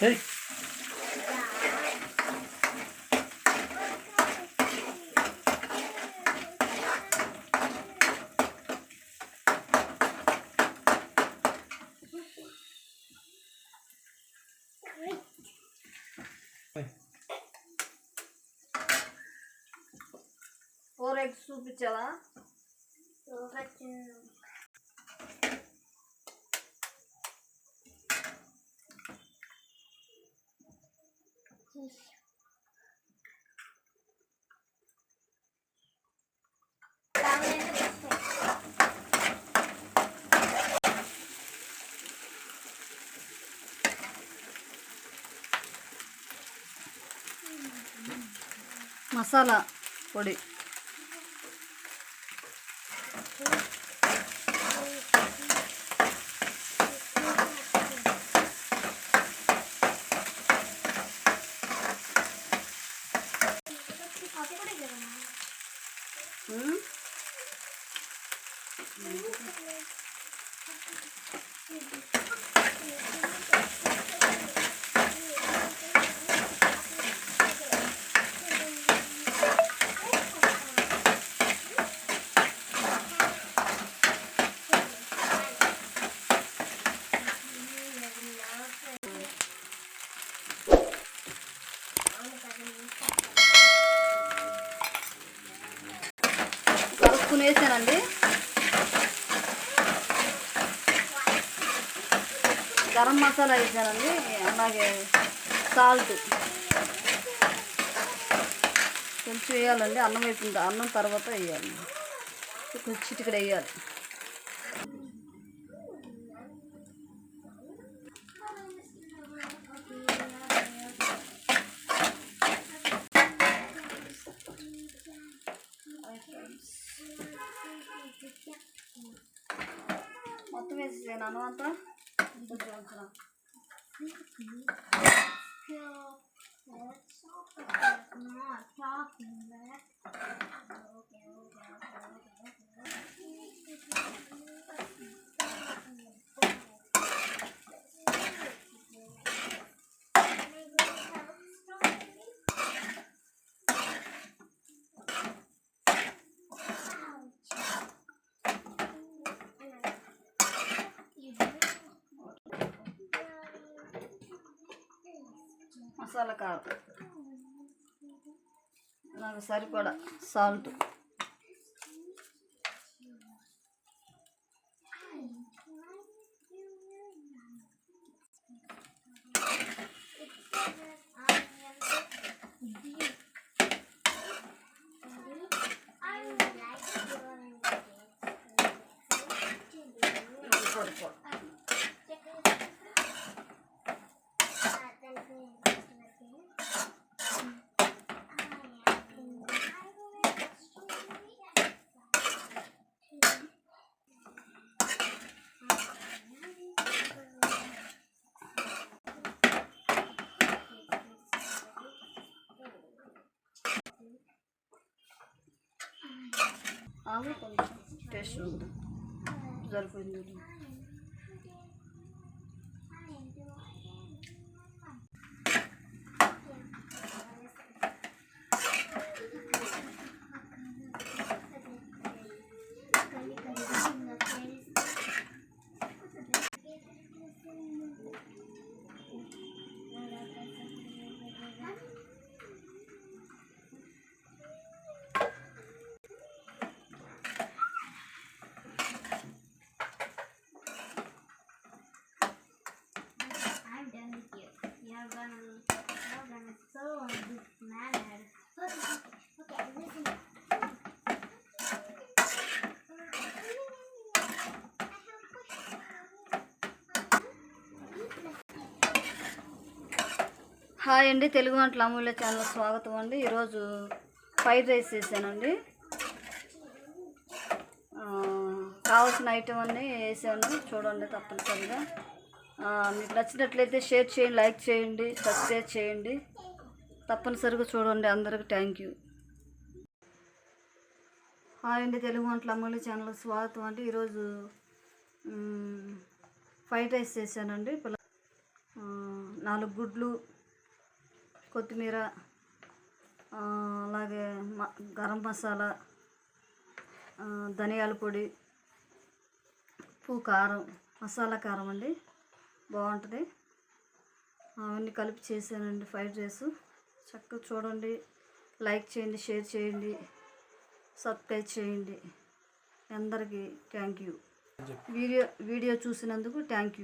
4 eggs చూపించావా? Masala పొడి కలుపుకుని వేసానండి. గరం మసాలా వేసానండి, అలాగే సాల్ట్ కొంచెం వేయాలండి. అన్నం వేసింది, అన్నం తర్వాత వేయాలి, కొంచెం చిటికెడు వేయాలి. మొత్తం వేసేసాను అన్నం అంతా. మసాలా కారం, నాకు సరిపడా సాల్ట్, ఆవు కొంచెం టేస్ట్ ఉంది, సరిపోయింది. హాయ్ అండి, తెలుగు వంటల అమూల్య ఛానల్ స్వాగతం అండి. ఈరోజు ఫ్రైడ్ రైస్ చేశానండి. కావాల్సిన ఐటమ్ అన్నీ వేసాను, చూడండి తప్పనిసరిగా. మీకు నచ్చినట్లయితే షేర్ చేయండి, లైక్ చేయండి, సబ్స్క్రైబ్ చేయండి. తప్పనిసరిగా చూడండి. అందరికి థ్యాంక్ యూ. హాయ్ అండి, తెలుగు వంటల అమూల్య ఛానల్ స్వాగతం అండి. ఈరోజు ఫ్రైడ్ రైస్ చేశానండి. 4 గుడ్లు, కొత్తిమీర, అలాగే గరం మసాలా, ధనియాల పొడి, ఉప్పు, కారం, మసాలా కారం అండి, బాగుంటుంది. అవన్నీ కలిపి చేశానండి ఫ్రైడ్ రైస్. చక్కగా చూడండి, లైక్ చేయండి, షేర్ చేయండి, సబ్స్క్రైబ్ చేయండి. అందరికీ థ్యాంక్ యూ. వీడియో చూసినందుకు థ్యాంక్ యూ.